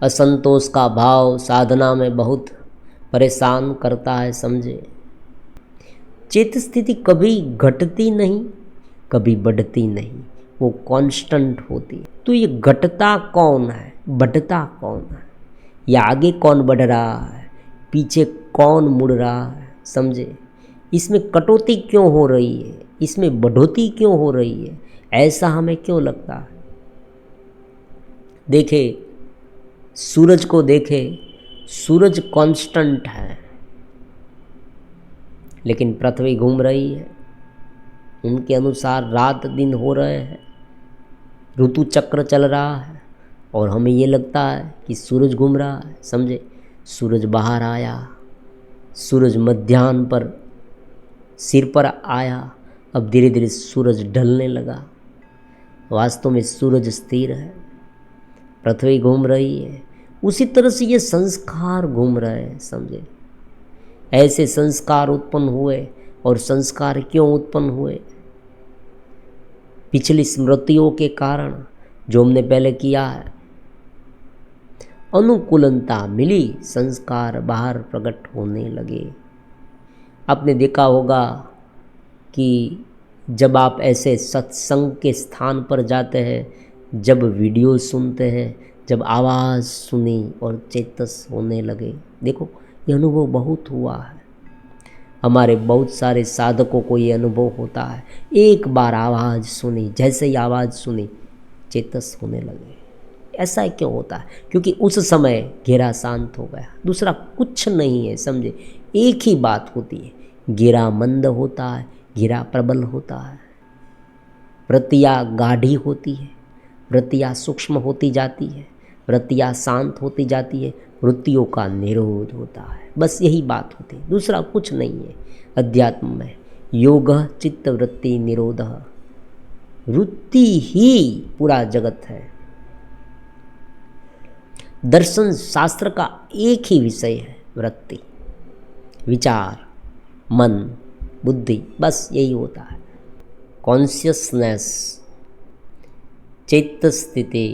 असंतोष का भाव साधना में बहुत परेशान करता है, समझे। चित्त स्थिति कभी घटती नहीं, कभी बढ़ती नहीं, वो कांस्टेंट होती है। तो ये घटता कौन है, बढ़ता कौन है, या आगे कौन बढ़ रहा है, पीछे कौन मुड़ रहा है, समझे। इसमें कटौती क्यों हो रही है, इसमें बढ़ोतरी क्यों हो रही है, ऐसा हमें क्यों लगता है। देखे सूरज को, देखे सूरज कांस्टेंट है, लेकिन पृथ्वी घूम रही है, उनके अनुसार रात दिन हो रहे हैं, ऋतु चक्र चल रहा है, और हमें ये लगता है कि सूरज घूम रहा है, समझे। सूरज बाहर आया, सूरज मध्याह्न पर सिर पर आया, अब धीरे धीरे सूरज ढलने लगा। वास्तव में सूरज स्थिर है, पृथ्वी घूम रही है। उसी तरह से ये संस्कार घूम रहे हैं, समझे। ऐसे संस्कार उत्पन्न हुए, और संस्कार क्यों उत्पन्न हुए, पिछली स्मृतियों के कारण, जो हमने पहले किया है। अनुकूलता मिली, संस्कार बाहर प्रकट होने लगे। आपने देखा होगा कि जब आप ऐसे सत्संग के स्थान पर जाते हैं, जब वीडियो सुनते हैं, जब आवाज़ सुनी और चेतस होने लगे, देखो ये अनुभव बहुत हुआ है। हमारे बहुत सारे साधकों को ये अनुभव होता है, एक बार आवाज़ सुनी, जैसे ही आवाज़ सुनी चेतस होने लगे। ऐसा क्यों होता है, क्योंकि उस समय घेरा शांत हो गया, दूसरा कुछ नहीं है, समझे। एक ही बात होती है, घेरा मंद होता है, घेरा प्रबल होता है, वृत्तियाँ गाढ़ी होती है, वृत्तियाँ सूक्ष्म होती जाती है, वृत्तियाँ शांत होती जाती है, वृत्तियों का निरोध होता है। बस यही बात होती है, दूसरा कुछ नहीं है। अध्यात्म में योग चित्त वृत्ति निरोध, वृत्ति ही पूरा जगत है। दर्शन शास्त्र का एक ही विषय है, वृत्ति, विचार, मन, बुद्धि, बस यही होता है। कॉन्शियसनेस, चित्त स्थिति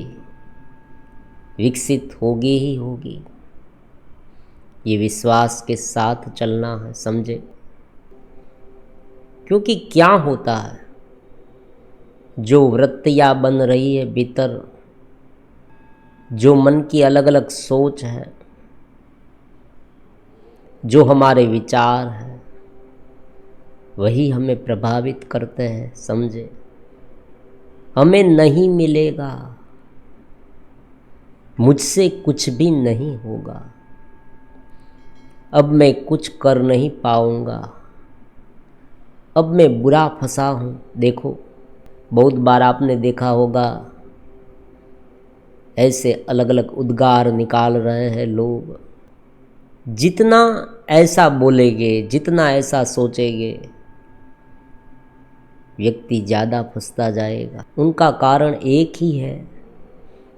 विकसित होगी ही होगी, ये विश्वास के साथ चलना है, समझे। क्योंकि क्या होता है, जो वृत्तियाँ बन रही है भीतर, जो मन की अलग अलग सोच है, जो हमारे विचार हैं, वही हमें प्रभावित करते हैं, समझे। हमें नहीं मिलेगा, मुझसे कुछ भी नहीं होगा, अब मैं कुछ कर नहीं पाऊंगा, अब मैं बुरा फंसा हूँ। देखो बहुत बार आपने देखा होगा, ऐसे अलग अलग उद्गार निकाल रहे हैं लोग। जितना ऐसा बोलेंगे, जितना ऐसा सोचेंगे, व्यक्ति ज़्यादा फंसता जाएगा। उनका कारण एक ही है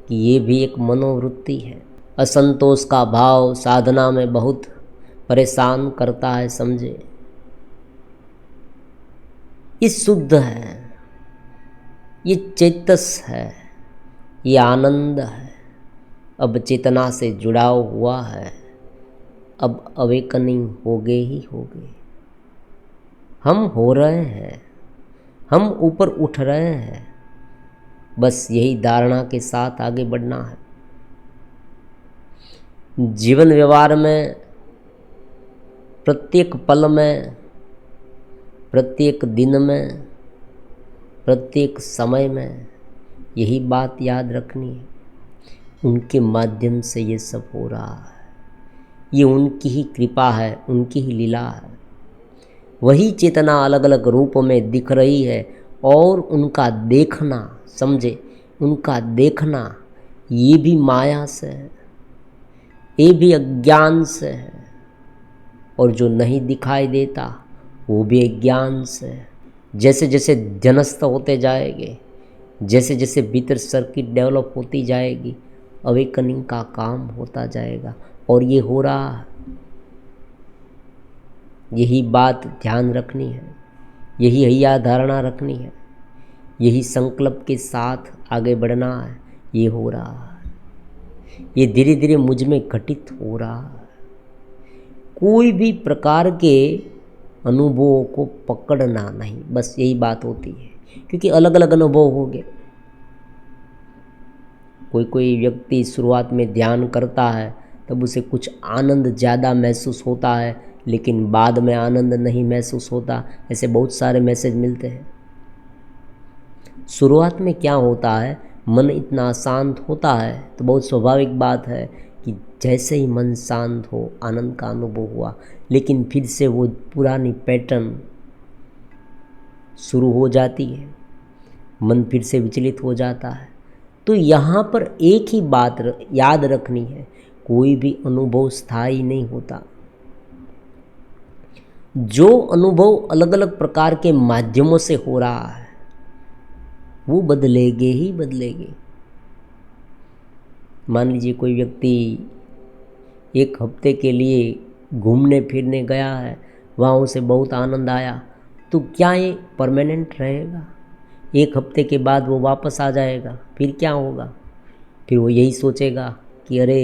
कि ये भी एक मनोवृत्ति है। असंतोष का भाव साधना में बहुत परेशान करता है, समझे। ये शुद्ध है, ये चेतस है, ये आनंद है, अब चेतना से जुड़ाव हुआ है, अब अवेकनिंग होगे ही होगे। हम हो रहे हैं, हम ऊपर उठ रहे हैं, बस यही धारणा के साथ आगे बढ़ना है। जीवन व्यवहार में प्रत्येक पल में, प्रत्येक दिन में, प्रत्येक समय में यही बात याद रखनी है। उनके माध्यम से ये सब हो रहा है, ये उनकी ही कृपा है, उनकी ही लीला है। वही चेतना अलग अलग रूप में दिख रही है, और उनका देखना, समझे, उनका देखना ये भी माया से है, ये भी अज्ञान से है, और जो नहीं दिखाई देता वो भी अज्ञान से है। जैसे जैसे ध्यानस्थ होते जाएंगे, जैसे जैसे भीतर सर्किट डेवलप होती जाएगी, अवेकनिंग का काम होता जाएगा, और ये हो रहा है। यही बात ध्यान रखनी है, यही हैया धारणा रखनी है, यही संकल्प के साथ आगे बढ़ना है। ये हो रहा है, ये धीरे धीरे मुझ में घटित हो रहा है। कोई भी प्रकार के अनुभवों को पकड़ना नहीं, बस यही बात होती है, क्योंकि अलग अलग अनुभव हो गए। कोई कोई व्यक्ति शुरुआत में ध्यान करता है तब उसे कुछ आनंद ज़्यादा महसूस होता है, लेकिन बाद में आनंद नहीं महसूस होता। ऐसे बहुत सारे मैसेज मिलते हैं। शुरुआत में क्या होता है, मन इतना शांत होता है तो बहुत स्वाभाविक बात है कि जैसे ही मन शांत हो आनंद का अनुभव हुआ, लेकिन फिर से वो पुरानी पैटर्न शुरू हो जाती है, मन फिर से विचलित हो जाता है। तो यहाँ पर एक ही बात याद रखनी है, कोई भी अनुभव स्थायी नहीं होता। जो अनुभव अलग अलग प्रकार के माध्यमों से हो रहा है वो बदलेंगे ही बदलेंगे। मान लीजिए कोई व्यक्ति एक हफ्ते के लिए घूमने फिरने गया है, वहाँ उसे बहुत आनंद आया, तो क्या ये परमानेंट रहेगा? एक हफ्ते के बाद वो वापस आ जाएगा, फिर क्या होगा? फिर वो यही सोचेगा कि अरे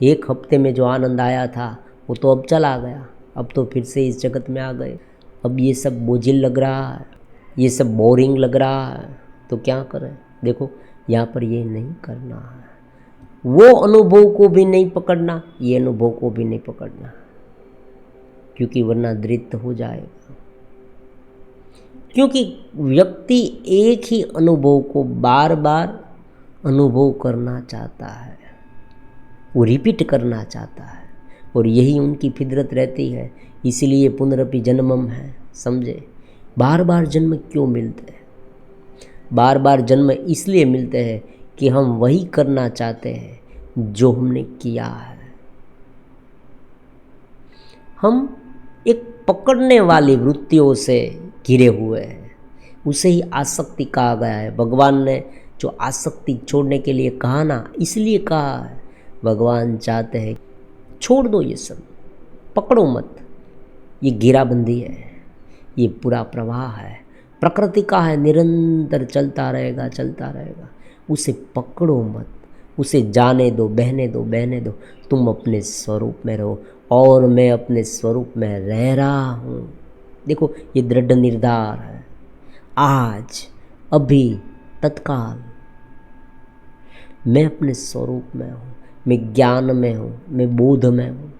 एक हफ्ते में जो आनंद आया था वो तो अब चला गया, अब तो फिर से इस जगत में आ गए, अब ये सब बोझिल लग रहा है, ये सब बोरिंग लग रहा है, तो क्या करें? देखो यहाँ पर ये नहीं करना है, वो अनुभव को भी नहीं पकड़ना, ये अनुभव को भी नहीं पकड़ना, क्योंकि वरना द्वैत हो जाएगा। क्योंकि व्यक्ति एक ही अनुभव को बार बार अनुभव करना चाहता है, वो रिपीट करना चाहता है, और यही उनकी फितरत रहती है। इसलिए पुनरपि जन्मम है, समझे? बार बार जन्म क्यों मिलते हैं? बार बार जन्म इसलिए मिलते हैं कि हम वही करना चाहते हैं जो हमने किया है। हम एक पकड़ने वाली वृत्तियों से घिरे हुए हैं, उसे ही आसक्ति कहा गया है। भगवान ने जो आसक्ति छोड़ने के लिए कहा ना, इसलिए कहा है, भगवान चाहते हैं छोड़ दो ये सब, पकड़ो मत। ये घेराबंदी है, ये पूरा प्रवाह है, प्रकृति का है, निरंतर चलता रहेगा चलता रहेगा। उसे पकड़ो मत, उसे जाने दो, बहने दो, बहने दो। तुम अपने स्वरूप में रहो और मैं अपने स्वरूप में रह रहा हूँ। देखो ये दृढ़ निर्धार है, आज, अभी, तत्काल मैं अपने स्वरूप में हूँ, मैं ज्ञान में हूँ, मैं बोध में हूँ।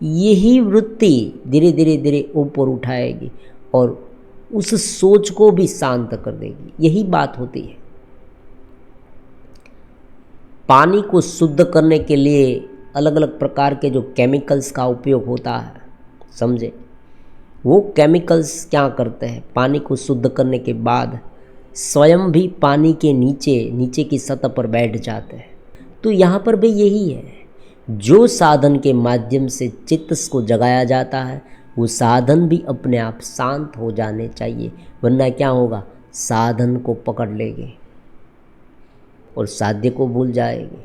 यही वृत्ति धीरे धीरे धीरे ऊपर उठाएगी और उस सोच को भी शांत कर देगी। यही बात होती है। पानी को शुद्ध करने के लिए अलग अलग प्रकार के जो केमिकल्स का उपयोग होता है, समझे? वो केमिकल्स क्या करते हैं, पानी को शुद्ध करने के बाद स्वयं भी पानी के नीचे की सतह पर बैठ जाते हैं। तो यहाँ पर भी यही है, जो साधन के माध्यम से चित्त को जगाया जाता है वो साधन भी अपने आप शांत हो जाने चाहिए, वरना क्या होगा, साधन को पकड़ लेंगे और साध्य को भूल जाएंगे।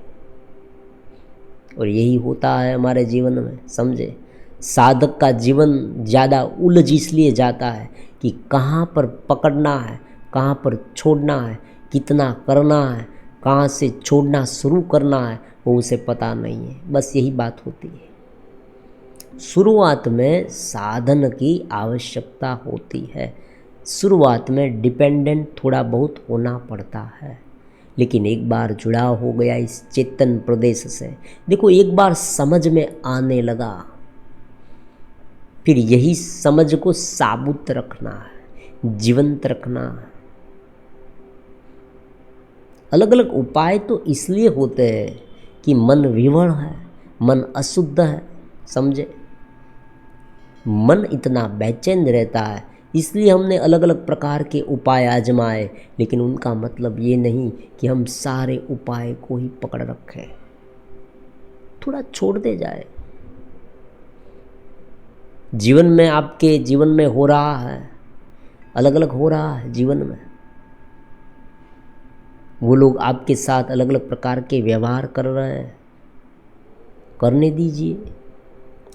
और यही होता है हमारे जीवन में, समझे? साधक का जीवन ज़्यादा उलझ इसलिए जाता है कि कहाँ पर पकड़ना है, कहाँ पर छोड़ना है, कितना करना है, कहाँ से छोड़ना शुरू करना है, वो उसे पता नहीं है। बस यही बात होती है। शुरुआत में साधन की आवश्यकता होती है, शुरुआत में डिपेंडेंट थोड़ा बहुत होना पड़ता है, लेकिन एक बार जुड़ाव हो गया इस चेतन प्रदेश से, देखो एक बार समझ में आने लगा, फिर यही समझ को साबुत रखना है, जीवंत रखना है। अलग अलग उपाय तो इसलिए होते हैं कि मन विवर्ण है, मन अशुद्ध है, समझे? मन इतना बेचैन रहता है, इसलिए हमने अलग अलग प्रकार के उपाय आजमाए, लेकिन उनका मतलब ये नहीं कि हम सारे उपाय को ही पकड़ रखें। थोड़ा छोड़ दे जाए। जीवन में, आपके जीवन में हो रहा है, अलग अलग हो रहा है जीवन में। वो लोग आपके साथ अलग अलग प्रकार के व्यवहार कर रहे हैं, करने दीजिए,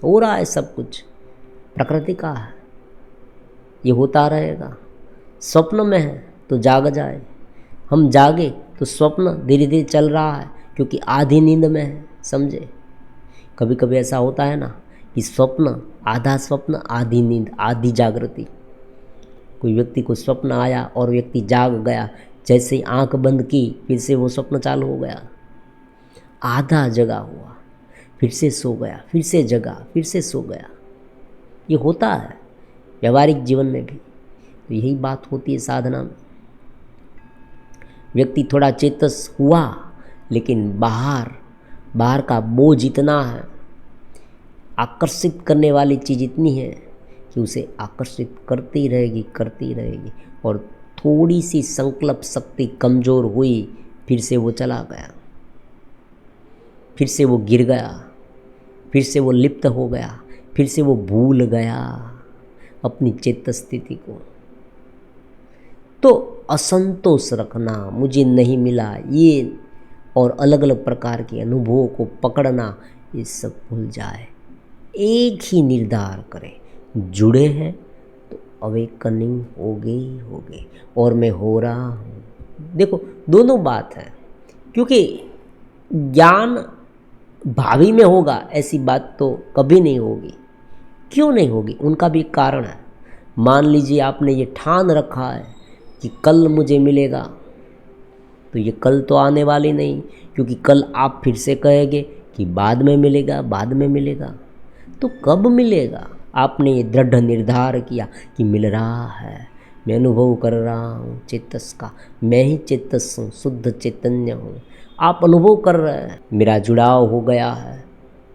हो रहा है सब कुछ, प्रकृति का है, ये होता रहेगा। स्वप्न में है तो जाग जाए, हम जागे तो स्वप्न धीरे धीरे चल रहा है, क्योंकि आधी नींद में है, समझे। कभी कभी ऐसा होता है ना कि स्वप्न, आधा स्वप्न आधी नींद आधी जागृति। कोई व्यक्ति को स्वप्न आया और व्यक्ति जाग गया, जैसे ही आंख बंद की फिर से वो स्वप्न चालू हो गया, आधा जगा हुआ, फिर से सो गया, फिर से जगा, फिर से सो गया। ये होता है व्यवहारिक जीवन में भी। तो यही बात होती है साधना में। व्यक्ति थोड़ा चेतस हुआ, लेकिन बाहर का बोझ इतना है, आकर्षित करने वाली चीज़ इतनी है कि उसे आकर्षित करती रहेगी। और थोड़ी सी संकल्प शक्ति कमज़ोर हुई, फिर से वो चला गया, फिर से वो गिर गया, फिर से वो लिप्त हो गया, फिर से वो भूल गया अपनी चेत स्थिति को। तो असंतोष रखना, मुझे नहीं मिला ये, और अलग अलग प्रकार के अनुभवों को पकड़ना, ये सब भूल जाए। एक ही निर्धार करें, जुड़े हैं तो अवेकनिंग होगी और मैं हो रहा हूँ। देखो दोनों बात है, क्योंकि ज्ञान भावी में होगा ऐसी बात तो कभी नहीं होगी। क्यों नहीं होगी? उनका भी कारण है। मान लीजिए आपने ये ठान रखा है कि कल मुझे मिलेगा, तो ये कल तो आने वाली नहीं, क्योंकि कल आप फिर से कहेंगे कि बाद में मिलेगा। तो कब मिलेगा? आपने ये दृढ़ निर्धार किया कि मिल रहा है, मैं अनुभव कर रहा हूँ चेतस का, मैं ही चेतस हूँ, शुद्ध चैतन्य हूँ। आप अनुभव कर रहे हैं, मेरा जुड़ाव हो गया है,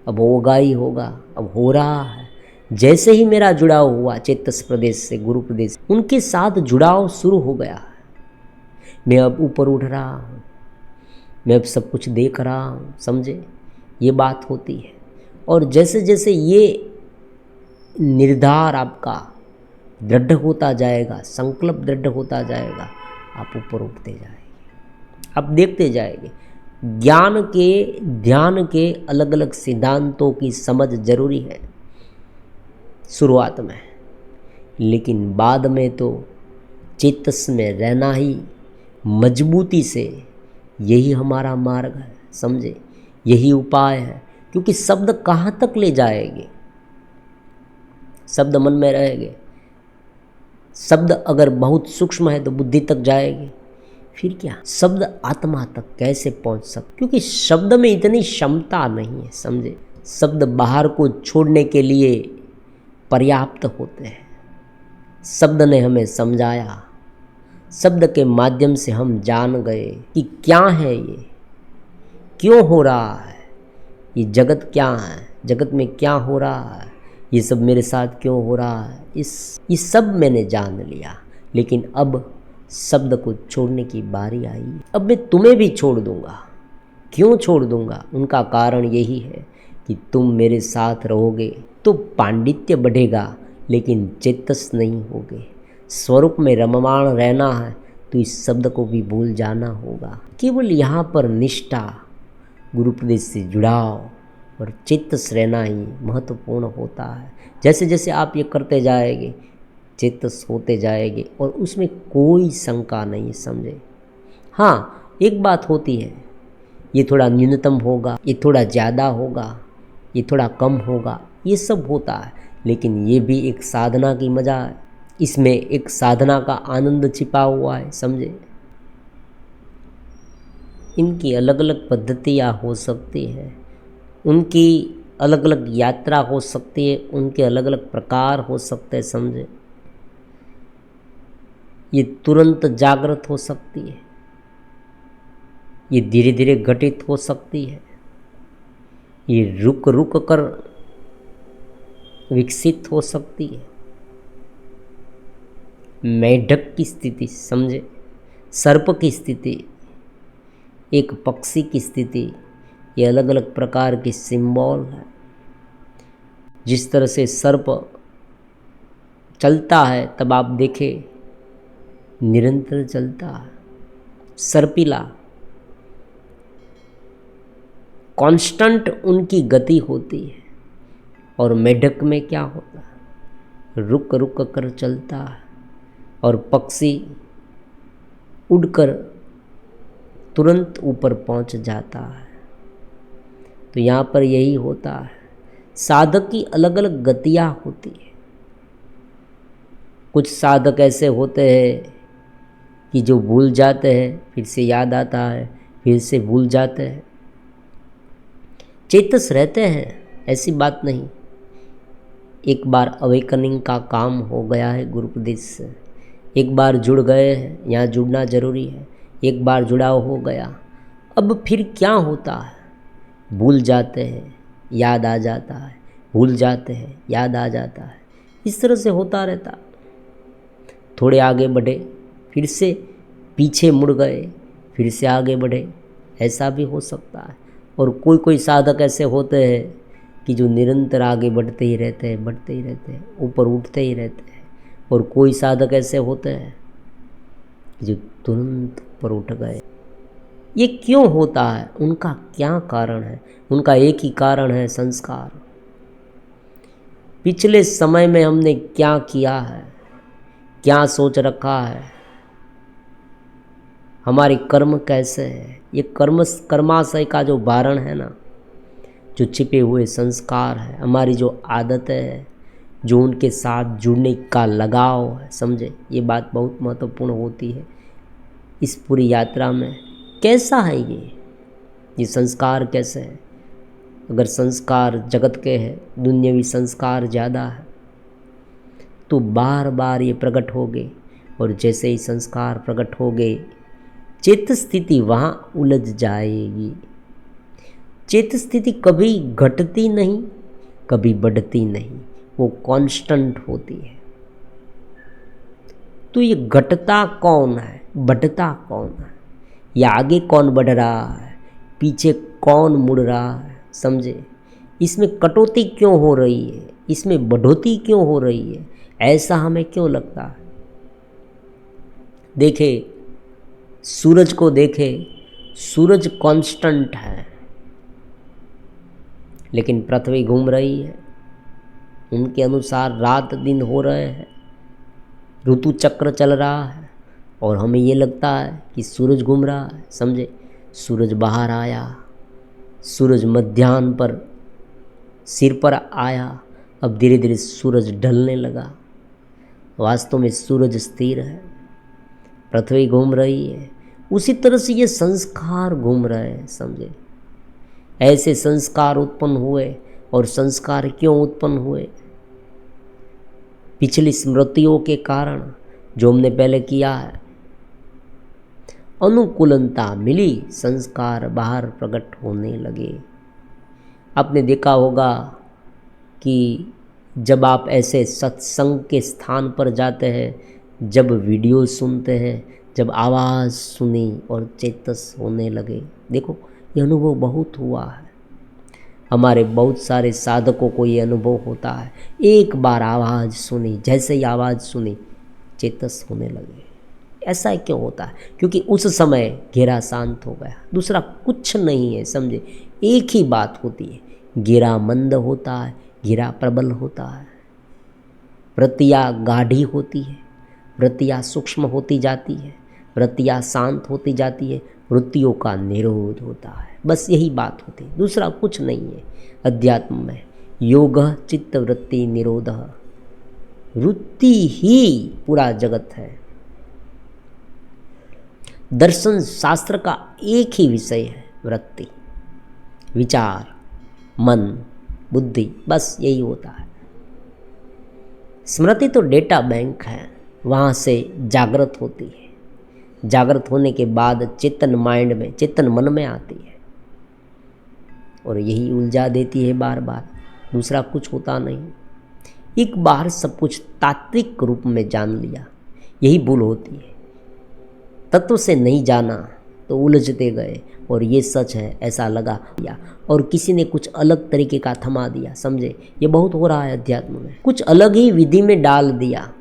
अब होगा ही होगा, अब हो रहा है। जैसे ही मेरा जुड़ाव हुआ चेतस प्रदेश से, गुरु प्रदेश, उनके साथ जुड़ाव शुरू हो गया है। मैं अब ऊपर उठ रहा हूँ, मैं अब सब कुछ देख रहा हूँ, समझे। ये बात होती है। और जैसे जैसे ये निर्धार आपका दृढ़ होता जाएगा, संकल्प दृढ़ होता जाएगा, आप ऊपर उठते जाएंगे, आप देखते जाएंगे। ज्ञान के, ध्यान के अलग अलग सिद्धांतों की समझ जरूरी है शुरुआत में, लेकिन बाद में तो चेतस में रहना ही मजबूती से, यही हमारा मार्ग है, समझे, यही उपाय है। क्योंकि शब्द कहाँ तक ले जाएंगे? शब्द मन में रहेंगे। शब्द अगर बहुत सूक्ष्म है तो बुद्धि तक जाएगी, फिर क्या शब्द आत्मा तक कैसे पहुंच सकते? क्योंकि शब्द में इतनी क्षमता नहीं है, समझे। शब्द बाहर को छोड़ने के लिए पर्याप्त होते हैं। शब्द ने हमें समझाया, शब्द के माध्यम से हम जान गए कि क्या है ये, क्यों हो रहा है, ये जगत क्या है, जगत में क्या हो रहा है, ये सब मेरे साथ क्यों हो रहा है, ये सब मैंने जान लिया। लेकिन अब शब्द को छोड़ने की बारी आई। अब मैं तुम्हें भी छोड़ दूंगा। क्यों छोड़ दूंगा? उनका कारण यही है कि तुम मेरे साथ रहोगे तो पांडित्य बढ़ेगा, लेकिन चेतस नहीं होगे। स्वरूप में रममाण रहना है तो इस शब्द को भी भूल जाना होगा। केवल यहाँ पर निष्ठा, गुरु प्रदेश से जुड़ाव और चेतस रहना ही महत्वपूर्ण होता है। जैसे जैसे आप ये करते जाएंगे, चेतस होते जाएंगे और उसमें कोई शंका नहीं, समझे। हाँ, एक बात होती है, ये थोड़ा न्यूनतम होगा, ये थोड़ा ज़्यादा होगा, ये थोड़ा कम होगा, ये सब होता है, लेकिन ये भी एक साधना की मज़ा है। इसमें एक साधना का आनंद छिपा हुआ है, समझे। इनकी अलग अलग पद्धतियाँ हो सकती है, उनकी अलग अलग यात्रा हो सकती है, उनके अलग अलग प्रकार हो सकते हैं, समझे। ये तुरंत जागृत हो सकती है, ये धीरे धीरे घटित हो सकती है, ये रुक रुक कर विकसित हो सकती है। मेढक की स्थिति, समझे, सर्प की स्थिति, एक पक्षी की स्थिति, ये अलग अलग प्रकार की सिंबल है। जिस तरह से सर्प चलता है, तब आप देखें निरंतर चलता है, सर्पिला, कांस्टेंट उनकी गति होती है। और मेढक में क्या होता है? रुक रुक कर चलता है। और पक्षी उड़कर तुरंत ऊपर पहुंच जाता है। तो यहाँ पर यही होता है। साधक की अलग अलग गतियाँ होती है। कुछ साधक ऐसे होते हैं कि जो भूल जाते हैं, फिर से याद आता है, फिर से भूल जाते हैं, चेतस रहते हैं, ऐसी बात नहीं। एक बार अवेकनिंग का काम हो गया है गुरुपदेश से, एक बार जुड़ गए हैं, यहाँ जुड़ना जरूरी है, एक बार जुड़ाव हो गया, अब फिर क्या होता है, भूल जाते हैं, याद आ जाता है, भूल जाते हैं, याद आ जाता है, इस तरह से होता रहता। थोड़े आगे बढ़े, फिर से पीछे मुड़ गए, फिर से आगे बढ़े, ऐसा भी हो सकता है। और कोई कोई साधक ऐसे होते हैं कि जो निरंतर आगे बढ़ते ही रहते हैं, बढ़ते ही रहते हैं, ऊपर उठते ही रहते हैं। और कोई साधक ऐसे होते हैं जो तुरंत ऊपर उठ गए। ये क्यों होता है, उनका क्या कारण है? उनका एक ही कारण है, संस्कार। पिछले समय में हमने क्या किया है, क्या सोच रखा है, हमारे कर्म कैसे है, ये कर्माशय का जो वारण है ना, जो छिपे हुए संस्कार है, हमारी जो आदतें है, जो उनके साथ जुड़ने का लगाव है, समझे, ये बात बहुत महत्वपूर्ण होती है इस पूरी यात्रा में। कैसा है ये संस्कार कैसे है? अगर संस्कार जगत के हैं, दुनियावी संस्कार ज़्यादा है, तो बार बार ये प्रकट होगे। और जैसे ही संस्कार प्रकट होगे, चित्त स्थिति वहाँ उलझ जाएगी। चित्त स्थिति कभी घटती नहीं, कभी बढ़ती नहीं, वो कांस्टेंट होती है। तो ये घटता कौन है, बढ़ता कौन है, या आगे कौन बढ़ रहा है, पीछे कौन मुड़ रहा है, समझे? इसमें कटौती क्यों हो रही है, इसमें बढ़ोतरी क्यों हो रही है, ऐसा हमें क्यों लगता है? देखे सूरज को, देखे सूरज कांस्टेंट है, लेकिन पृथ्वी घूम रही है, उनके अनुसार रात दिन हो रहे हैं, ऋतु चक्र चल रहा है, और हमें ये लगता है कि सूरज घूम रहा है, समझे? सूरज बाहर आया, सूरज मध्याह्न पर सिर पर आया, अब धीरे धीरे सूरज ढलने लगा। वास्तव में सूरज स्थिर है, पृथ्वी घूम रही है। उसी तरह से ये संस्कार घूम रहे हैं, समझे? ऐसे संस्कार उत्पन्न हुए। और संस्कार क्यों उत्पन्न हुए? पिछली स्मृतियों के कारण, जो हमने पहले किया है, अनुकूलता मिली, संस्कार बाहर प्रकट होने लगे। आपने देखा होगा कि जब आप ऐसे सत्संग के स्थान पर जाते हैं, जब वीडियो सुनते हैं, जब आवाज़ सुनी और चेतस होने लगे, देखो ये अनुभव बहुत हुआ है। हमारे बहुत सारे साधकों को ये अनुभव होता है, एक बार आवाज़ सुनी, जैसे ही आवाज़ सुनी चेतस होने लगे। ऐसा क्यों होता है? क्योंकि उस समय घेरा शांत हो गया, दूसरा कुछ नहीं है, समझे? एक ही बात होती है, घेरा मंद होता है, घेरा प्रबल होता है, वृत्तियाँ गाढ़ी होती है, वृत्तियाँ सूक्ष्म होती जाती है, वृत्तियाँ शांत होती जाती है, वृत्तियों का निरोध होता है। बस यही बात होती है, दूसरा कुछ नहीं है। अध्यात्म में योग चित्त वृत्ति निरोध, वृत्ति ही पूरा जगत है। दर्शन शास्त्र का एक ही विषय है, वृत्ति, विचार, मन, बुद्धि, बस यही होता है। स्मृति तो डेटा बैंक है, वहाँ से जागृत होती है, जागृत होने के बाद चेतन माइंड में, चेतन मन में आती है, और यही उलझा देती है बार बार, दूसरा कुछ होता नहीं। एक बार सब कुछ तात्विक रूप में जान लिया, यही भूल होती है। तत्व से नहीं जाना तो उलझते गए, और ये सच है ऐसा लगा दिया, और किसी ने कुछ अलग तरीके का थमा दिया, समझे? ये बहुत हो रहा है अध्यात्म में, कुछ अलग ही विधि में डाल दिया,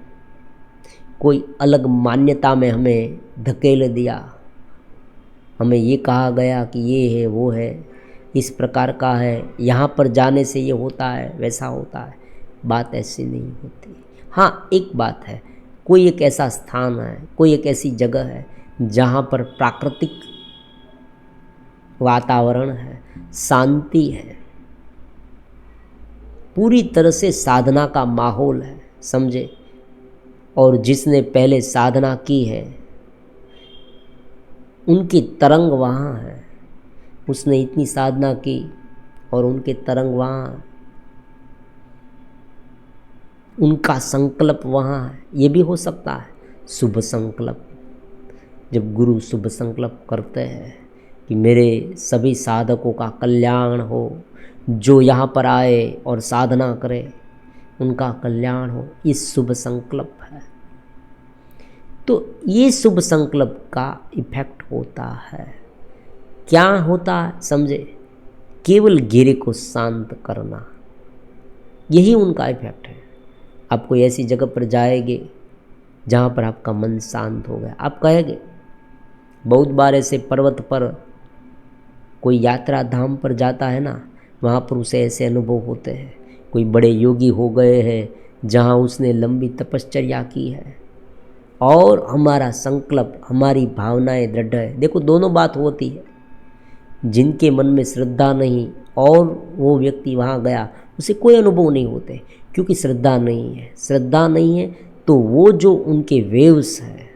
कोई अलग मान्यता में हमें धकेल दिया। हमें ये कहा गया कि ये है, वो है, इस प्रकार का है, यहाँ पर जाने से ये होता है, वैसा होता है। बात ऐसी नहीं होती। हाँ, एक बात है, कोई एक ऐसा स्थान है, कोई एक ऐसी जगह है जहाँ पर प्राकृतिक वातावरण है, शांति है, पूरी तरह से साधना का माहौल है, समझे। और जिसने पहले साधना की है उनकी तरंग वहाँ है, उसने इतनी साधना की और उनके तरंग वहाँ है, उनका संकल्प वहाँ है। ये भी हो सकता है शुभ संकल्प, जब गुरु शुभ संकल्प करते हैं कि मेरे सभी साधकों का कल्याण हो, जो यहाँ पर आए और साधना करे उनका कल्याण हो, ये शुभ संकल्प है। तो ये शुभ संकल्प का इफेक्ट होता है। क्या होता है समझे, केवल घेरे को शांत करना, यही उनका इफेक्ट है। आप कोई ऐसी जगह पर जाएंगे जहाँ पर आपका मन शांत हो गया, आप कहेंगे, बहुत बार ऐसे पर्वत पर कोई यात्रा धाम पर जाता है ना, वहाँ पर उसे ऐसे अनुभव होते हैं। कोई बड़े योगी हो गए हैं जहाँ उसने लंबी तपश्चर्या की है और हमारा संकल्प, हमारी भावनाएं दृढ़ है। देखो दोनों बात होती है, जिनके मन में श्रद्धा नहीं और वो व्यक्ति वहाँ गया उसे कोई अनुभव नहीं होते, क्योंकि श्रद्धा नहीं है। श्रद्धा नहीं है तो वो जो उनके वेव्स है,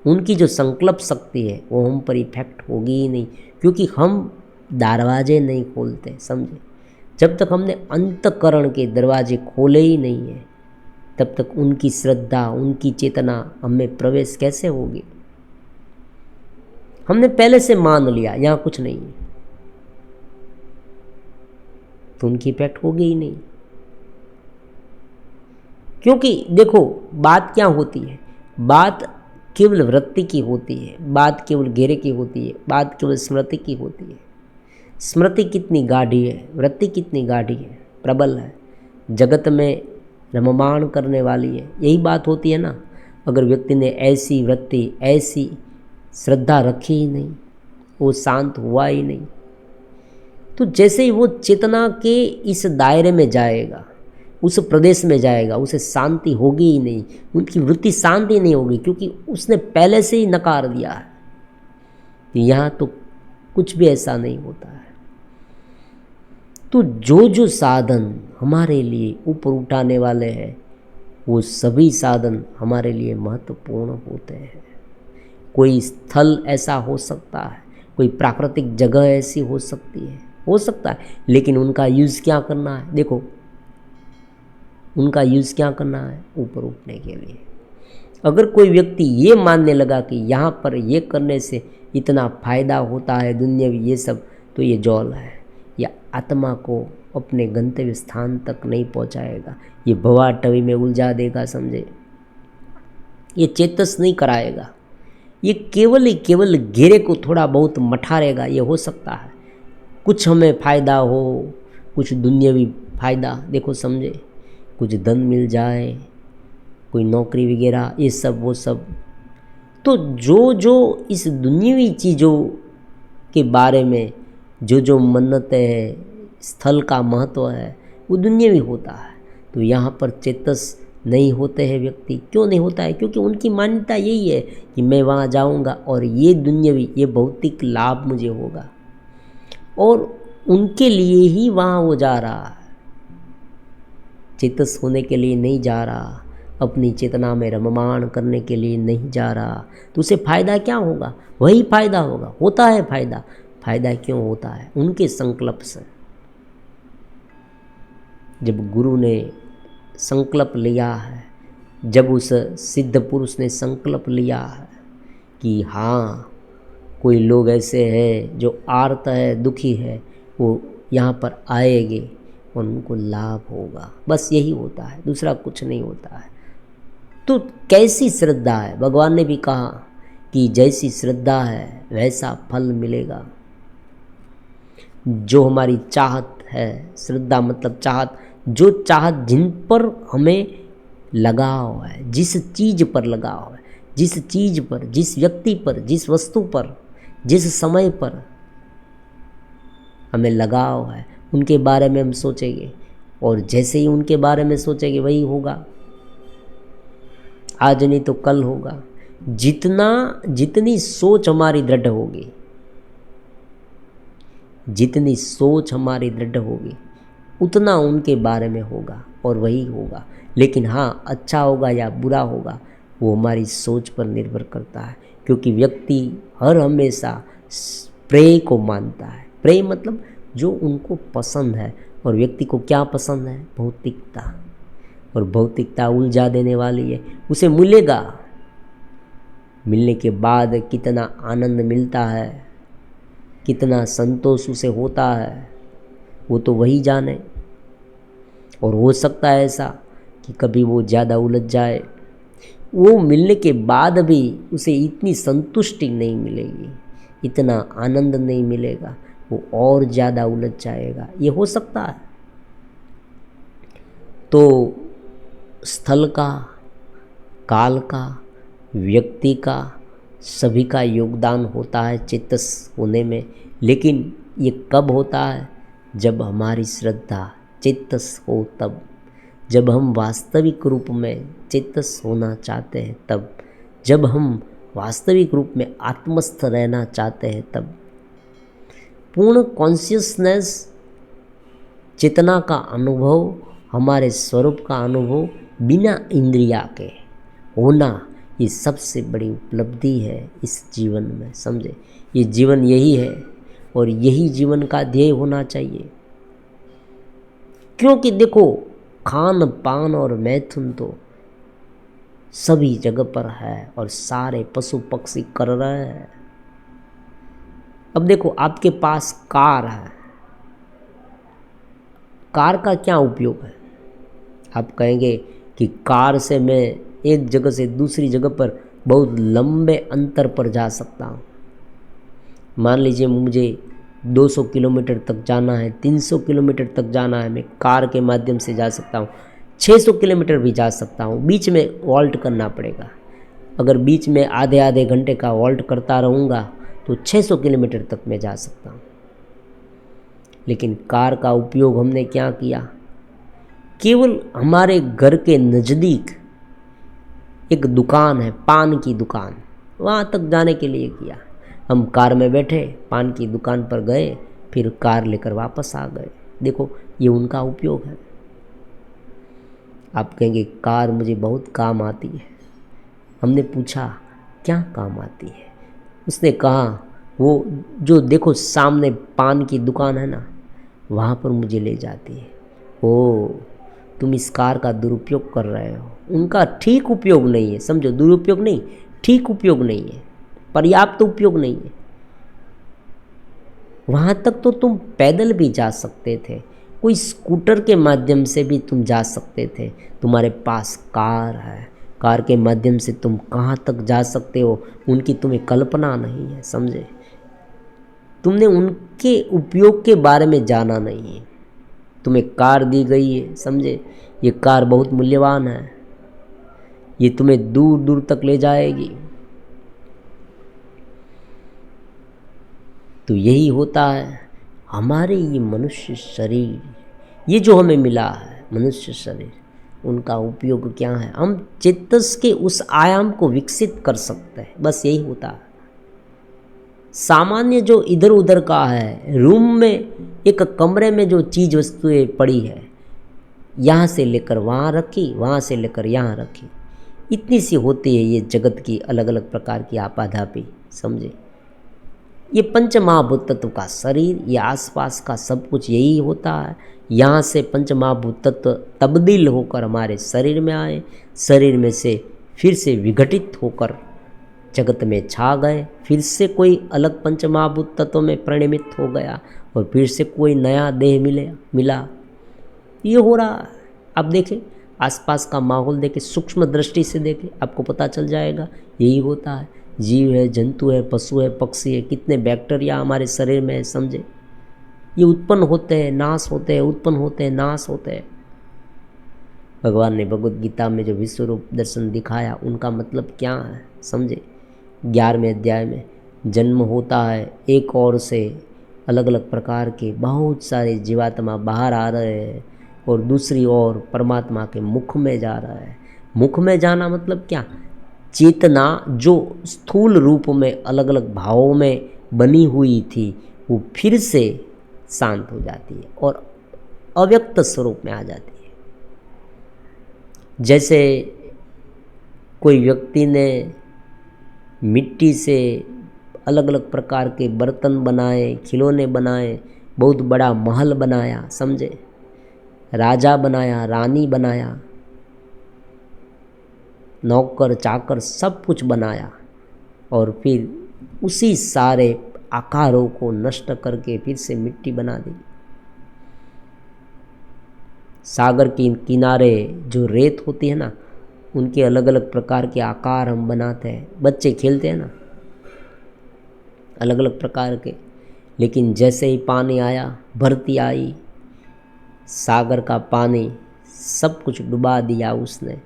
उनकी जो संकल्प शक्ति है वो हम पर इफेक्ट होगी ही नहीं, क्योंकि हम दरवाजे नहीं खोलते, समझे। जब तक हमने अंतःकरण के दरवाजे खोले ही नहीं है तब तक उनकी श्रद्धा, उनकी चेतना हमें प्रवेश कैसे होगी। हमने पहले से मान लिया यहाँ कुछ नहीं है तो उनकी इफेक्ट होगी ही नहीं। क्योंकि देखो बात क्या होती है, बात केवल वृत्ति की होती है, बात केवल घेरे की होती है, बात केवल स्मृति की होती है। स्मृति कितनी गाढ़ी है, वृत्ति कितनी गाढ़ी है, प्रबल है, जगत में रममाण करने वाली है। यही बात होती है ना। अगर व्यक्ति ने ऐसी वृत्ति, ऐसी श्रद्धा रखी ही नहीं, वो शांत हुआ ही नहीं, तो जैसे ही वो चेतना के इस दायरे में जाएगा, उस प्रदेश में जाएगा, उसे शांति होगी ही नहीं, उनकी वृत्ति शांति नहीं होगी, क्योंकि उसने पहले से ही नकार दिया है कि यहाँ तो कुछ भी ऐसा नहीं होता है। तो जो जो साधन हमारे लिए ऊपर उठाने वाले हैं वो सभी साधन हमारे लिए महत्वपूर्ण होते हैं। कोई स्थल ऐसा हो सकता है, कोई प्राकृतिक जगह ऐसी हो सकती है, हो सकता है, लेकिन उनका यूज़ क्या करना है। देखो उनका यूज़ क्या करना है, ऊपर उठने के लिए। अगर कोई व्यक्ति ये मानने लगा कि यहाँ पर ये करने से इतना फ़ायदा होता है दुनियावी ये सब, तो ये जौल है, या आत्मा को अपने गंतव्य स्थान तक नहीं पहुँचाएगा, ये भवाटवी में उलझा देगा, समझे। ये चेतस नहीं कराएगा, ये केवल ही केवल घेरे को थोड़ा बहुत मठारेगा। ये हो सकता है कुछ हमें फ़ायदा हो, कुछ दुनियावी फ़ायदा, देखो समझे, कुछ धन मिल जाए, कोई नौकरी वगैरह, ये सब वो सब। तो जो जो इस दुनियावी चीज़ों के बारे में जो जो मन्नतें है, स्थल का महत्व है, वो दुनियावी होता है। तो यहाँ पर चेतस नहीं होते हैं व्यक्ति। क्यों नहीं होता है, क्योंकि उनकी मान्यता यही है कि मैं वहाँ जाऊँगा और ये दुनियावी, ये भौतिक लाभ मुझे होगा, और उनके लिए ही वहाँ वो जा रहा है। चेतस होने के लिए नहीं जा रहा, अपनी चेतना में रममाण करने के लिए नहीं जा रहा, तो उसे फ़ायदा क्या होगा, वही फ़ायदा होगा। होता है फ़ायदा, फ़ायदा क्यों होता है, उनके संकल्प से। जब गुरु ने संकल्प लिया है, जब उस सिद्ध पुरुष ने संकल्प लिया है कि हाँ कोई लोग ऐसे हैं जो आर्त है, दुखी है, वो यहाँ पर आएंगे और उनको लाभ होगा, बस यही होता है, दूसरा कुछ नहीं होता है। तो कैसी श्रद्धा है, भगवान ने भी कहा कि जैसी श्रद्धा है वैसा फल मिलेगा। जो हमारी चाहत है, श्रद्धा मतलब चाहत, जो चाहत जिन पर हमें लगाव है, जिस चीज़ पर लगाव है, जिस चीज़ पर, जिस व्यक्ति पर, जिस वस्तु पर, जिस समय पर हमें लगाव है, उनके बारे में हम सोचेंगे, और जैसे ही उनके बारे में सोचेंगे वही होगा, आज नहीं तो कल होगा। जितनी सोच हमारी दृढ़ होगी, जितनी सोच हमारी दृढ़ होगी उतना उनके बारे में होगा और वही होगा। लेकिन हाँ, अच्छा होगा या बुरा होगा वो हमारी सोच पर निर्भर करता है, क्योंकि व्यक्ति हर हमेशा प्रेय को मानता है। प्रेय मतलब जो उनको पसंद है, और व्यक्ति को क्या पसंद है? भौतिकता। और भौतिकता उलझा देने वाली है। उसे मिलेगा, मिलने के बाद कितना आनंद मिलता है, कितना संतोष उसे होता है, वो तो वही जाने। और हो सकता है ऐसा कि कभी वो ज़्यादा उलझ जाए, वो मिलने के बाद भी उसे इतनी संतुष्टि नहीं मिलेगी, इतना आनंद नहीं मिलेगा, वो और ज़्यादा उलझ जाएगा, ये हो सकता है। तो स्थल का, काल का, व्यक्ति का, सभी का योगदान होता है चेतस होने में। लेकिन ये कब होता है? जब हमारी श्रद्धा चेतस हो तब, जब हम वास्तविक रूप में चेतस होना चाहते हैं तब, जब हम वास्तविक रूप में आत्मस्थ रहना चाहते हैं तब। पूर्ण कॉन्शियसनेस, चेतना का अनुभव, हमारे स्वरूप का अनुभव बिना इंद्रिया के होना, ये सबसे बड़ी उपलब्धि है इस जीवन में। समझे, ये जीवन यही है और यही जीवन का ध्येय होना चाहिए। क्योंकि देखो, खान पान और मैथुन तो सभी जगह पर है और सारे पशु पक्षी कर रहे हैं। अब देखो, आपके पास कार है, कार का क्या उपयोग है? आप कहेंगे कि कार से मैं एक जगह से दूसरी जगह पर बहुत लंबे अंतर पर जा सकता हूँ। मान लीजिए मुझे 200 किलोमीटर तक जाना है, 300 किलोमीटर तक जाना है, मैं कार के माध्यम से जा सकता हूँ। 600 किलोमीटर भी जा सकता हूँ, बीच में वॉल्ट करना पड़ेगा। अगर बीच में आधे आधे घंटे का वॉल्ट करता रहूँगा तो 600 किलोमीटर तक मैं जा सकता हूँ। लेकिन कार का उपयोग हमने क्या किया? केवल हमारे घर के नज़दीक एक दुकान है, पान की दुकान, वहाँ तक जाने के लिए किया। हम कार में बैठे, पान की दुकान पर गए, फिर कार लेकर वापस आ गए। देखो, ये उनका उपयोग है। आप कहेंगे कार मुझे बहुत काम आती है। हमने पूछा क्या काम आती है? उसने कहा वो जो देखो सामने पान की दुकान है ना, वहाँ पर मुझे ले जाती है। ओ, तुम इस कार का दुरुपयोग कर रहे हो। उनका ठीक उपयोग नहीं है, समझो, दुरुपयोग नहीं, ठीक उपयोग नहीं है, पर्याप्त उपयोग नहीं है। वहाँ तक तो तुम पैदल भी जा सकते थे, कोई स्कूटर के माध्यम से भी तुम जा सकते थे। तुम्हारे पास कार है, कार के माध्यम से तुम कहाँ तक जा सकते हो उनकी तुम्हें कल्पना नहीं है। समझे, तुमने उनके उपयोग के बारे में जाना नहीं है। तुम्हें कार दी गई है, समझे, ये कार बहुत मूल्यवान है, ये तुम्हें दूर दूर तक ले जाएगी। तो यही होता है हमारे ये मनुष्य शरीर, ये जो हमें मिला है मनुष्य शरीर, उनका उपयोग क्या है? हम चेतस के उस आयाम को विकसित कर सकते हैं, बस यही होता है। सामान्य जो इधर उधर का है, रूम में एक कमरे में जो चीज़ वस्तुएं पड़ी है, यहाँ से लेकर वहाँ रखी, वहाँ से लेकर यहाँ रखी, इतनी सी होती है ये जगत की अलग अलग प्रकार की आपाधापी। समझे, ये पंच महाभूत तत्व का शरीर, ये आसपास का सब कुछ यही होता है। यहाँ से पंच महाभूत तत्व तब्दील होकर हमारे शरीर में आए, शरीर में से फिर से विघटित होकर जगत में छा गए, फिर से कोई अलग पंच महाभूत तत्व में परिणमित हो गया और फिर से कोई नया देह मिला। ये हो रहा है। आप देखें, आसपास का माहौल देखें, सूक्ष्म दृष्टि से देखें, आपको पता चल जाएगा यही होता है। जीव है, जंतु है, पशु है, पक्षी है, कितने बैक्टीरिया हमारे शरीर में है। समझे, ये उत्पन्न होते हैं, नाश होते हैं, उत्पन्न होते हैं, नाश होते हैं। भगवान ने भगवद गीता में जो विश्व रूप दर्शन दिखाया, उनका मतलब क्या है? समझे, 11वें अध्याय में जन्म होता है, एक और से अलग अलग प्रकार के बहुत सारे जीवात्मा बाहर आ रहे हैं और दूसरी ओर परमात्मा के मुख में जा रहा है। मुख में जाना मतलब क्या? चेतना जो स्थूल रूप में अलग अलग भावों में बनी हुई थी, वो फिर से शांत हो जाती है और अव्यक्त स्वरूप में आ जाती है। जैसे कोई व्यक्ति ने मिट्टी से अलग अलग प्रकार के बर्तन बनाए, खिलौने बनाए, बहुत बड़ा महल बनाया, समझे, राजा बनाया, रानी बनाया, नौकर चाकर सब कुछ बनाया, और फिर उसी सारे आकारों को नष्ट करके फिर से मिट्टी बना दी। सागर के किनारे जो रेत होती है ना, उनके अलग अलग प्रकार के आकार हम बनाते हैं, बच्चे खेलते हैं ना अलग अलग प्रकार के। लेकिन जैसे ही पानी आया, भरती आई, सागर का पानी सब कुछ डुबा दिया उसने,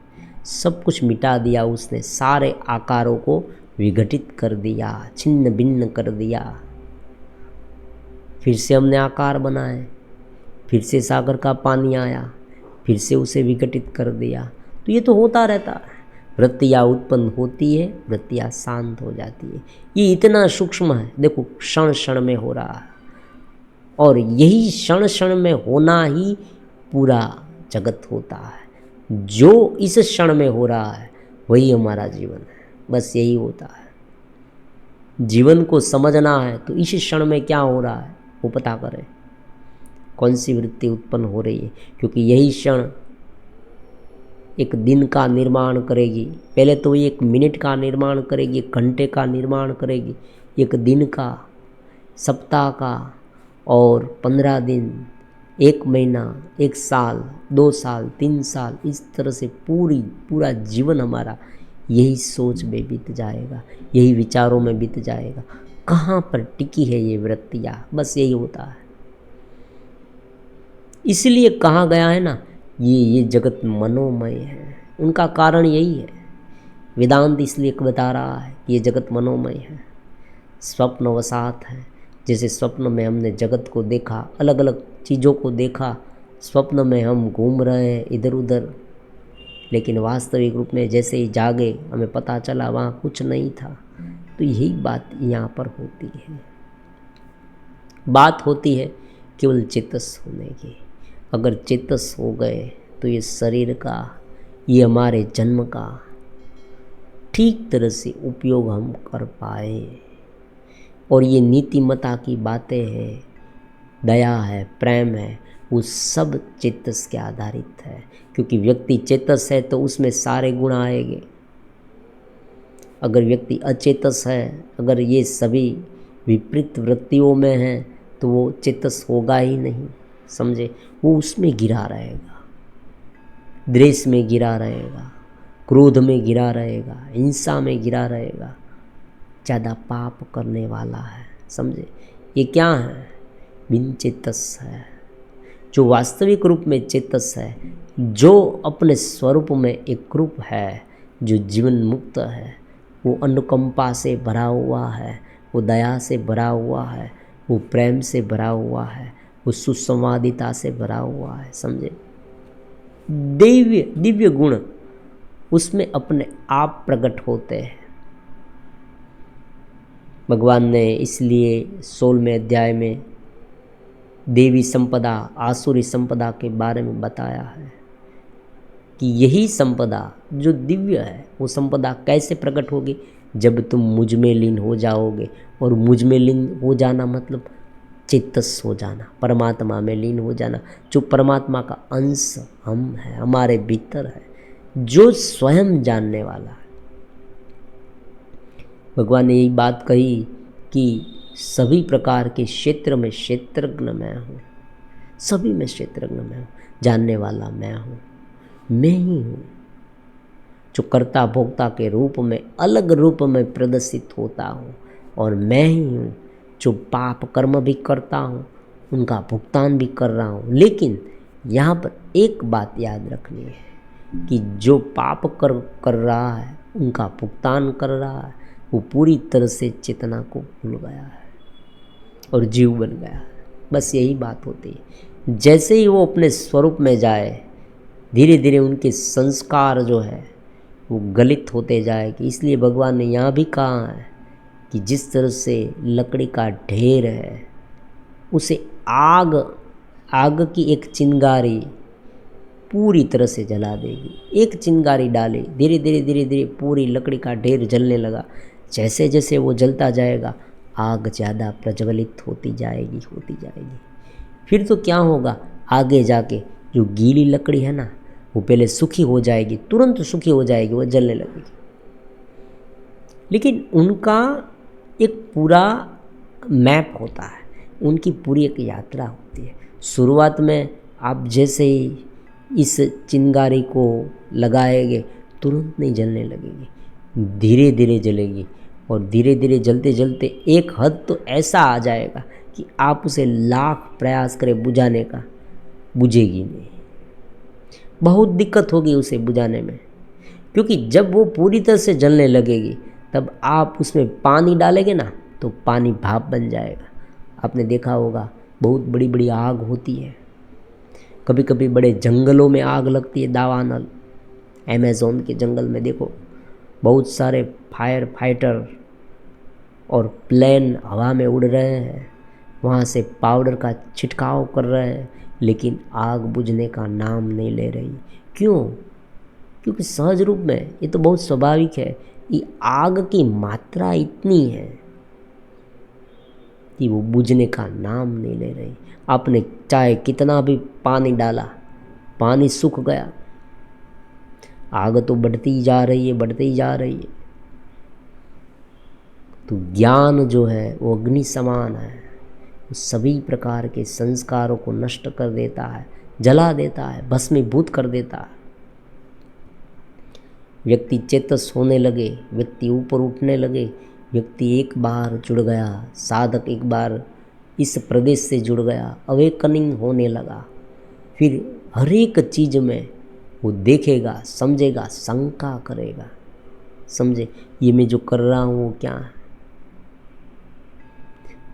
सब कुछ मिटा दिया उसने, सारे आकारों को विघटित कर दिया, छिन्न भिन्न कर दिया। फिर से हमने आकार बनाए, फिर से सागर का पानी आया, फिर से उसे विघटित कर दिया। तो ये तो होता रहता है। वृत्तियाँ उत्पन्न होती है, वृत्तियाँ शांत हो जाती है। ये इतना सूक्ष्म है, देखो क्षण क्षण में हो रहा है, और यही क्षण क्षण में होना ही पूरा जगत होता है। जो इस क्षण में हो रहा है वही हमारा जीवन है, बस यही होता है। जीवन को समझना है तो इस क्षण में क्या हो रहा है वो पता करें, कौन सी वृत्ति उत्पन्न हो रही है, क्योंकि यही क्षण एक दिन का निर्माण करेगी। पहले तो ये 1 मिनट का निर्माण करेगी, 1 घंटे का निर्माण करेगी, 1 दिन का, सप्ताह का, और 15 दिन, 1 महीना, 1 साल, 2 साल, 3 साल, इस तरह से पूरा जीवन हमारा यही सोच में बीत जाएगा, यही विचारों में बीत जाएगा। कहाँ पर टिकी है ये वृत्तियाँ, बस यही होता है। इसलिए कहा गया है ना, ये जगत मनोमय है, उनका कारण यही है। वेदांत इसलिए बता रहा है कि ये जगत मनोमय है, स्वप्नवसात है। जैसे स्वप्न में हमने जगत को देखा, अलग अलग चीज़ों को देखा, स्वप्न में हम घूम रहे हैं इधर उधर, लेकिन वास्तविक रूप में जैसे ही जागे हमें पता चला वहाँ कुछ नहीं था। तो यही बात यहाँ पर होती है। बात होती है केवल चेतस होने की। अगर चेतस हो गए तो ये शरीर का, ये हमारे जन्म का ठीक तरह से उपयोग हम कर पाए। और ये नीतिमता की बातें हैं, दया है, प्रेम है, वो सब चेतस के आधारित है। क्योंकि व्यक्ति चेतस है तो उसमें सारे गुण आएंगे। अगर व्यक्ति अचेतस है, अगर ये सभी विपरीत वृत्तियों में है, तो वो चेतस होगा ही नहीं, समझे। वो उसमें गिरा रहेगा, द्वेष में गिरा रहेगा, क्रोध में गिरा रहेगा, हिंसा में गिरा रहेगा, ज़्यादा पाप करने वाला है, समझे। ये क्या है? बिन चेतस है। जो वास्तविक रूप में चेतस है, जो अपने स्वरूप में एक रूप है, जो जीवन मुक्त है, वो अनुकंपा से भरा हुआ है, वो दया से भरा हुआ है, वो प्रेम से भरा हुआ है, वो सुसंवादिता से भरा हुआ है, समझे। दिव्य गुण उसमें अपने आप प्रकट होते हैं। भगवान ने इसलिए 16वें अध्याय में देवी संपदा, आसुरी संपदा के बारे में बताया है कि यही संपदा जो दिव्य है, वो संपदा कैसे प्रकट होगी? जब तुम मुझ में लीन हो जाओगे। और मुझ में लीन हो जाना मतलब चेतस हो जाना, परमात्मा में लीन हो जाना। जो परमात्मा का अंश हम है, हमारे भीतर है, जो स्वयं जानने वाला है। भगवान ने यही बात कही कि सभी प्रकार के क्षेत्र में क्षेत्रज्ञ मैं हूँ, सभी में क्षेत्रज्ञ मैं हूँ, जानने वाला मैं हूँ, मैं ही हूँ जो कर्ता भोक्ता के रूप में अलग रूप में प्रदर्शित होता हूँ। और मैं ही हूँ जो पाप कर्म भी करता हूँ, उनका भुगतान भी कर रहा हूँ। लेकिन यहाँ पर एक बात याद रखनी है कि जो पाप कर रहा है, उनका भुगतान कर रहा है, वो पूरी तरह से चेतना को भूल गया है और जीव बन गया है। बस यही बात होती है। जैसे ही वो अपने स्वरूप में जाए, धीरे धीरे उनके संस्कार जो है वो गलित होते जाएगी। इसलिए भगवान ने यहाँ भी कहा है कि जिस तरह से लकड़ी का ढेर है, उसे आग आग की एक चिंगारी पूरी तरह से जला देगी। एक चिंगारी डाली, धीरे धीरे धीरे धीरे पूरी लकड़ी का ढेर जलने लगा। जैसे जैसे वो जलता जाएगा आग ज़्यादा प्रज्वलित होती जाएगी। फिर तो क्या होगा, आगे जाके जो गीली लकड़ी है ना वो पहले सूखी हो जाएगी, तुरंत सूखी हो जाएगी, वो जलने लगेगी। लेकिन उनका एक पूरा मैप होता है, उनकी पूरी एक यात्रा होती है। शुरुआत में आप जैसे ही इस चिंगारी को लगाएंगे तुरंत नहीं जलने लगेगी, धीरे धीरे जलेगी और धीरे धीरे जलते जलते एक हद तो ऐसा आ जाएगा कि आप उसे लाख प्रयास करें बुझाने का, बुझेगी नहीं। बहुत दिक्कत होगी उसे बुझाने में, क्योंकि जब वो पूरी तरह से जलने लगेगी तब आप उसमें पानी डालेंगे ना तो पानी भाप बन जाएगा। आपने देखा होगा बहुत बड़ी बड़ी आग होती है, कभी कभी बड़े जंगलों में आग लगती है, दावानल अमेज़न के जंगल में देखो बहुत सारे फायर फाइटर और प्लेन हवा में उड़ रहे हैं, वहाँ से पाउडर का छिड़काव कर रहे हैं, लेकिन आग बुझने का नाम नहीं ले रही। क्यों? क्योंकि सहज रूप में ये तो बहुत स्वाभाविक है, ये आग की मात्रा इतनी है कि वो बुझने का नाम नहीं ले रही। आपने चाहे कितना भी पानी डाला, पानी सूख गया, आग तो बढ़ती ही जा रही है, बढ़ती ही जा रही है। तो ज्ञान जो है वो अग्नि समान है, वो सभी प्रकार के संस्कारों को नष्ट कर देता है, जला देता है, भस्मीभूत कर देता है। व्यक्ति चेतस होने लगे, व्यक्ति ऊपर उठने लगे, व्यक्ति एक बार जुड़ गया, साधक एक बार इस प्रदेश से जुड़ गया, अवेकनिंग होने लगा, फिर हर एक चीज़ में वो देखेगा, समझेगा, शंका करेगा, समझे ये मैं जो कर रहा हूँ वो क्या है।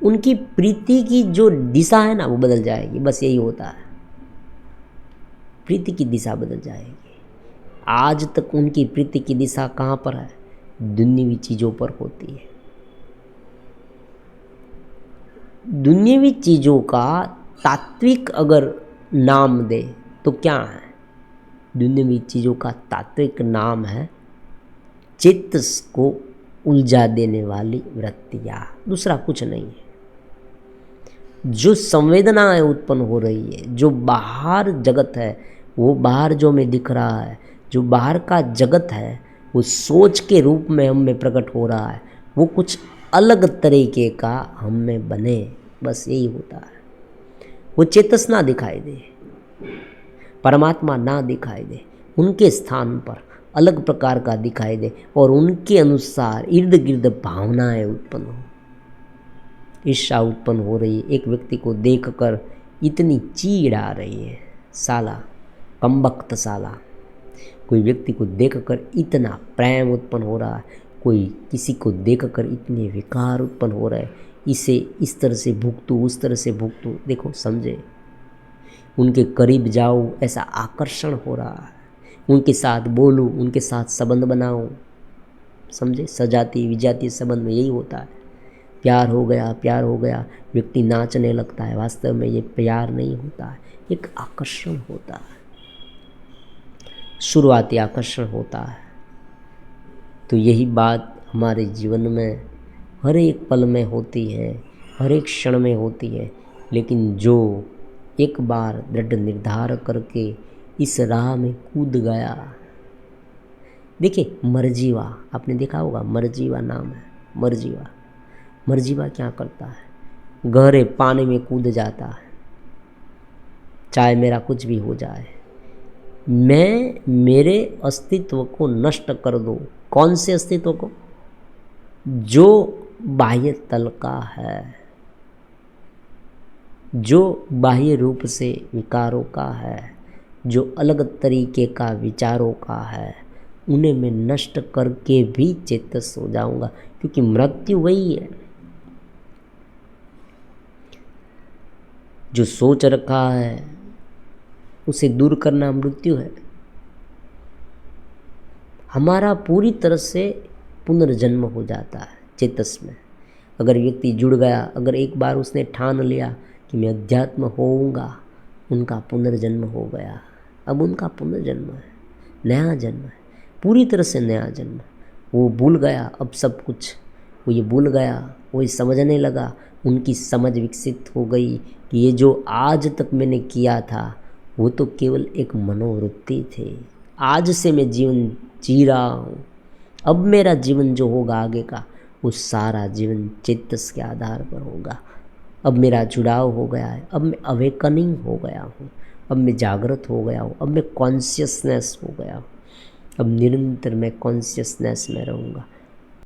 उनकी प्रीति की जो दिशा है ना वो बदल जाएगी, बस यही होता है, प्रीति की दिशा बदल जाएगी। आज तक उनकी प्रीति की दिशा कहाँ पर है? दुनियावी चीज़ों पर होती है। दुनियावी चीज़ों का तात्विक अगर नाम दे तो क्या है? दुनियावी चीज़ों का तात्विक नाम है चित्त को उलझा देने वाली वृत्तियाँ, दूसरा कुछ नहीं है। जो संवेदनाएं उत्पन्न हो रही है, जो बाहर जगत है, वो बाहर जो हमें दिख रहा है, जो बाहर का जगत है वो सोच के रूप में हम में प्रकट हो रहा है, वो कुछ अलग तरीके का हम में बने, बस यही होता है। वो चेतस ना दिखाई दे, परमात्मा ना दिखाई दे, उनके स्थान पर अलग प्रकार का दिखाई दे और उनके अनुसार इर्द गिर्द भावनाएं उत्पन्न हो, ईर्ष्या उत्पन्न हो रही है। एक व्यक्ति को देखकर इतनी चीड़ आ रही है, साला कमबख्त साला। कोई व्यक्ति को देखकर इतना प्रेम उत्पन्न हो रहा है, कोई किसी को देखकर इतने विकार उत्पन्न हो रहे हैं, इसे इस तरह से भुगतू, उस तरह से भुगतू। देखो, समझे, उनके करीब जाओ ऐसा आकर्षण हो रहा है, उनके साथ बोलूँ, उनके साथ संबंध बनाऊँ, समझे। सजाती विजाती संबंध में यही होता है, प्यार हो गया, प्यार हो गया, व्यक्ति नाचने लगता है। वास्तव में ये प्यार नहीं होता है, एक आकर्षण होता है, शुरुआती आकर्षण होता है। तो यही बात हमारे जीवन में हर एक पल में होती है, हर एक क्षण में होती है। लेकिन जो एक बार दृढ़ निर्धार करके इस राह में कूद गया, देखिए मरजीवा, आपने देखा होगा, मरजीवा नाम है, मरजीवा। मरजीवा क्या करता है? गहरे पानी में कूद जाता है, चाहे मेरा कुछ भी हो जाए, मैं मेरे अस्तित्व को नष्ट कर दूं। कौन से अस्तित्व को? जो बाह्य तल का है, जो बाह्य रूप से विकारों का है, जो अलग तरीके का विचारों का है, उन्हें मैं नष्ट करके भी चेतस हो जाऊंगा, क्योंकि मृत्यु वही है। जो सोच रखा है उसे दूर करना मृत्यु है। हमारा पूरी तरह से पुनर्जन्म हो जाता है चेतस में। अगर व्यक्ति जुड़ गया, अगर एक बार उसने ठान लिया कि मैं अध्यात्म होऊंगा, उनका पुनर्जन्म हो गया। अब उनका पुनर्जन्म है, नया जन्म है, पूरी तरह से नया जन्म। वो भूल गया अब सब कुछ, वो ये भूल गया, वो ये समझने लगा, उनकी समझ विकसित हो गई कि ये जो आज तक मैंने किया था वो तो केवल एक मनोवृत्ति थे। आज से मैं जीवन जी रहा हूँ। अब मेरा जीवन जो होगा आगे का, वो सारा जीवन चेतस के आधार पर होगा। अब मेरा जुड़ाव हो गया है, अब मैं अवेकनिंग हो गया हूँ, अब मैं जागृत हो गया हूँ, अब मैं कॉन्शियसनेस हो गया हूँ। अब निरंतर मैं कॉन्शियसनेस में रहूँगा।